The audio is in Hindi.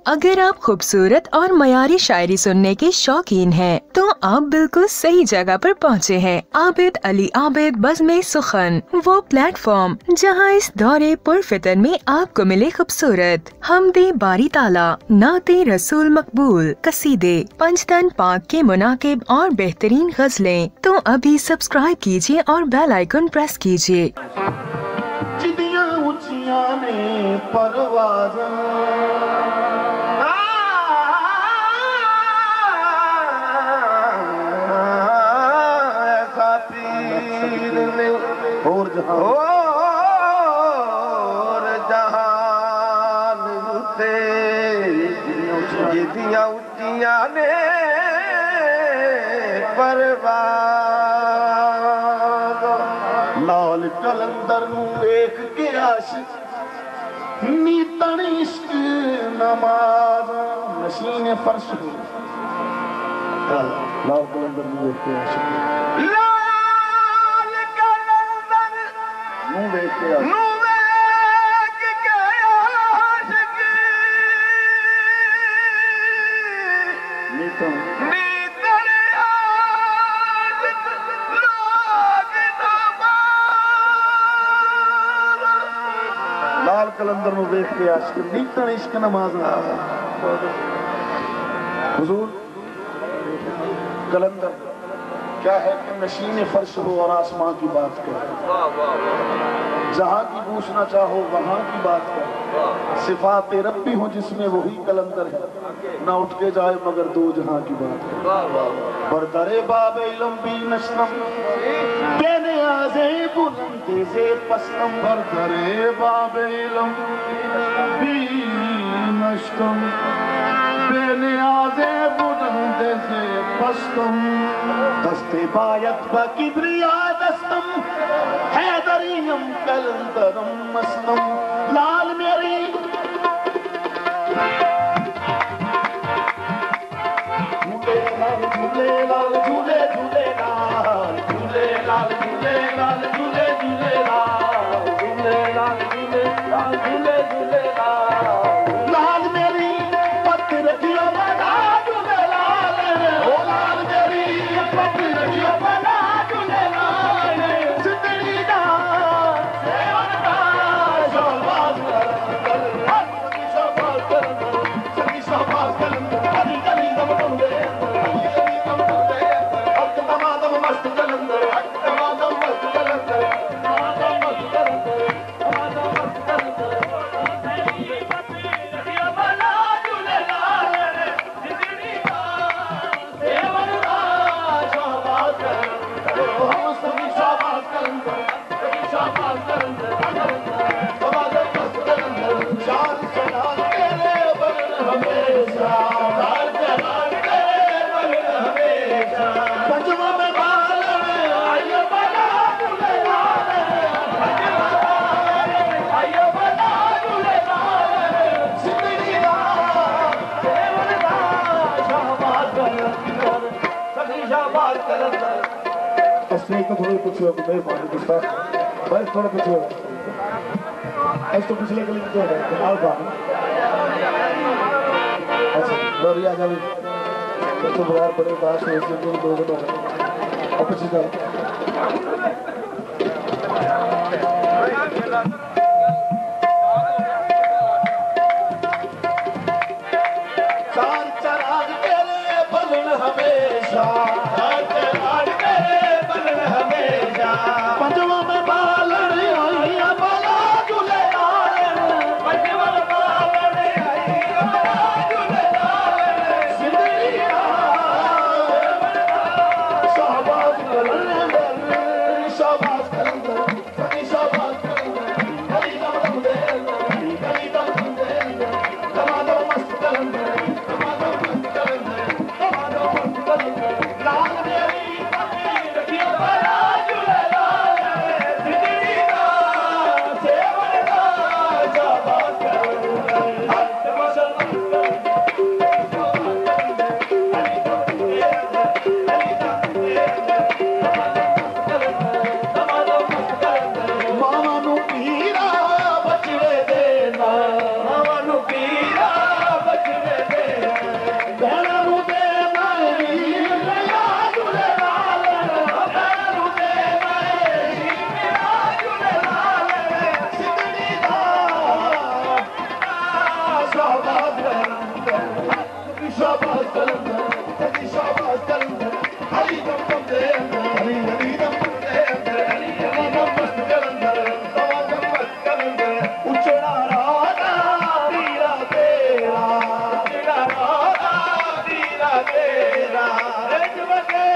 अगर आप खूबसूरत और मयारी शायरी सुनने के शौकीन हैं, तो आप बिल्कुल सही जगह पर पहुंचे हैं। आबिद अली आबिद बज़्म सुखन, वो प्लेटफॉर्म जहां इस दौरे पुरफितन में आपको मिले खूबसूरत हमदे बारी ताला, नाते रसूल मकबूल, कसीदे, पंचतन पाक के मुनाकिब और बेहतरीन गजलें। तो अभी सब्सक्राइब कीजिए और बेल आइकन प्रेस कीजिए। जहान जिदियां उच्चियां ने परवाज़ नाल कलंदर नूं वेख के आशिक नीतन इश्क नमाज नशीन फर्श लाल कलंदर नूं वेख के आशिक लाल कलंदर में देख के आशिक नीतन इश्क नमाज हुजूर कलंदर क्या है कि नशीन फर्श हो और आसमां की बात करे, जहां की पूछना चाहो वहां की बात करे, सिफात रब्बी हो जिसमें वही कलंदर है, ना उठ के जाए मगर दो जहां की बात करे। बरदरे बाबे इल्म भी नशनम देने आजे बुलंदे से पसनम, बरदरे बाबे इल्म भी नशनम देने आजे बुलंदे से पसनम, दस्ते बायत ब किब्रिया दस्तम हैदरियम कलंदरम मसनम। लाल मेरी झूले लाल झूले लाल झूले झूले लाल झूले लाल झूले लाल झूले झूले लाल झूले लाल झूले लाल झूले झूले लाल मेरी पत्थर दियो बना झूले लाल ओ लाल मेरी पत्थर दियो बना झूले लाल जिंदगी दा सेवन दा शाबाश कर शाबाश कर सभी शाबाश कर गली गली दम दम दे तो थोड़ी कुछ नहीं पानी कुछ था बस थोड़ा कुछ ऐसे तो पिछले गली में जो है लाल पानी अच्छा लोरी आ जाए तो बाहर बड़े बात है इसलिए दो दो और पिछले का चांद चराग तेरे बलन हमेशा पंजवा में बालन आइया बाला झूले लाल पंजवा में बालन आइया बाला झूले लाल जिंदगी शाबाश कलंदर शाबाश कलंदर शाहबाज कलंदर शाहबाज कलंदर शाहबाज कलंदर हरी दम दम दे अंदर हरी दम दम दे अंदर हरी दम मस्त कलंदर तवा दम मस्त कलंदर उचड़ा राधा दीरा तेरा उचड़ा राधा दीरा तेरा रंग बगे